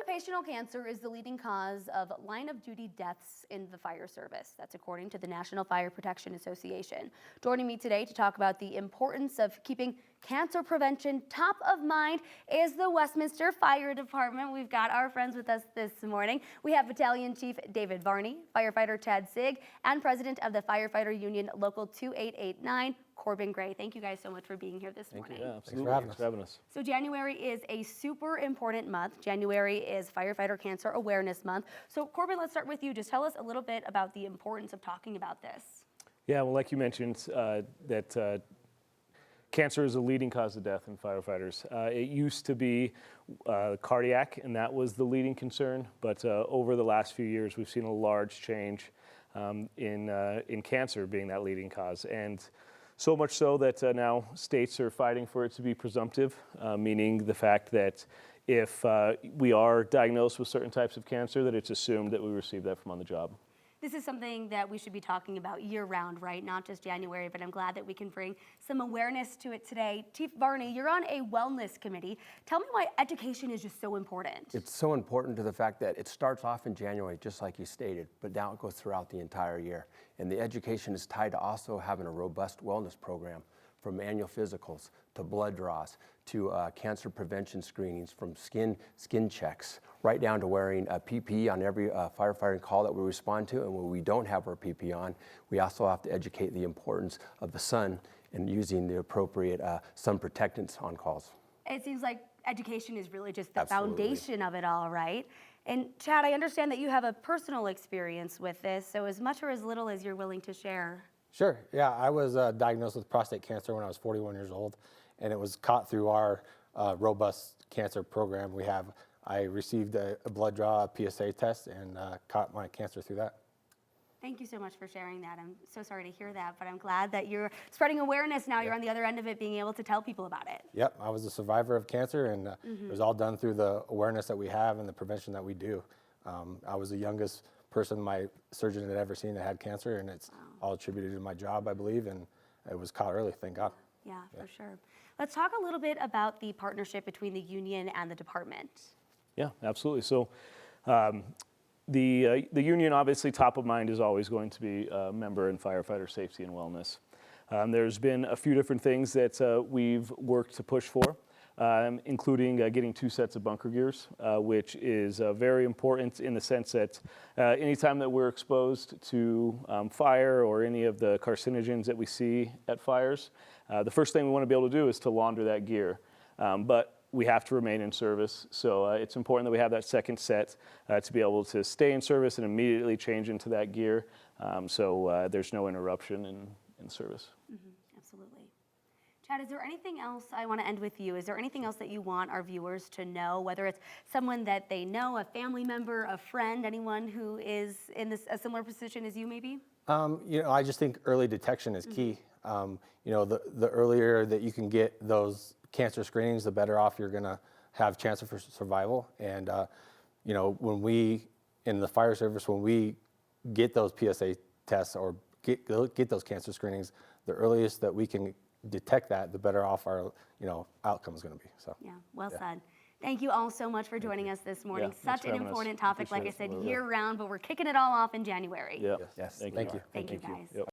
Occupational cancer is the leading cause of line-of-duty deaths in the fire service. That's according to the National Fire Protection Association. Joining me today to talk about the importance of keeping cancer prevention top of mind is the Westminster Fire Department. We've got our friends with us this morning. We have Battalion Chief David Varney, Firefighter Chad Sigg, and President of the Firefighter Union Local 2889, Corbin Gray. Thank you guys so much for being here this morning. Yeah, absolutely. Thanks for having us. So January is a super important month. January is Firefighter Cancer Awareness Month. So Corbin, let's start with you. Just tell us a little bit about the importance of talking about this. Yeah, well, like you mentioned, cancer is a leading cause of death in firefighters. It used to be cardiac, and that was the leading concern. But over the last few years, we've seen a large change in cancer being that leading cause. And so much so that now states are fighting for it to be presumptive, meaning the fact that if we are diagnosed with certain types of cancer, that it's assumed that we receive that from on the job. This is something that we should be talking about year-round, right? Not just January, but I'm glad that we can bring some awareness to it today. Chief Varney, you're on a wellness committee. Tell me why education is just so important. It's so important to the fact that it starts off in January, just like you stated, but now it goes throughout the entire year. And the education is tied to also having a robust wellness program, from annual physicals to blood draws to cancer prevention screenings, from skin checks, right down to wearing a PPE on every firefighting call that we respond to. And when we don't have our PPE on, we also have to educate the importance of the sun and using the appropriate sun protectants on calls. It seems like education is really just the Absolutely. Foundation of it all, right? And Chad, I understand that you have a personal experience with this, so as much or as little as you're willing to share. Sure, yeah, I was diagnosed with prostate cancer when I was 41 years old, and it was caught through our robust cancer program we have. I received a blood draw, a PSA test, and caught my cancer through that. Thank you so much for sharing that. I'm so sorry to hear that, but I'm glad that you're spreading awareness now. You're on the other end of it, being able to tell people about it. Yep, I was a survivor of cancer, and it was all done through the awareness that we have and the prevention that we do. I was the youngest person my surgeon had ever seen that had cancer, and it's all attributed to my job, I believe, and it was caught early, thank God. Yeah, for sure. Let's talk a little bit about the partnership between the union and the department. Yeah, absolutely. So the union, obviously top of mind, is always going to be a member in firefighter safety and wellness. There's been a few different things that we've worked to push for, including getting 2 sets of bunker gears, which is very important in the sense that anytime that we're exposed to fire or any of the carcinogens that we see at fires, the first thing we want to be able to do is to launder that gear. But we have to remain in service, so it's important that we have that second set to be able to stay in service and immediately change into that gear, so there's no interruption in service. Absolutely. Chad, is there anything else? I want to end with you. Is there anything else that you want our viewers to know, whether it's someone that they know, a family member, a friend, anyone who is in a similar position as you maybe? I just think early detection is key. The earlier that you can get those cancer screenings, the better off you're going to have chance for survival. And when we in the fire service, when we get those PSA tests or get those cancer screenings, the earliest that we can detect that, the better off our outcome is going to be. So yeah, well said. Thank you all so much for joining us this morning. Yeah, such an important topic, like I said, year round, but we're kicking it all off in January. Yeah. Yes. Thank you. Thank you guys. Yep.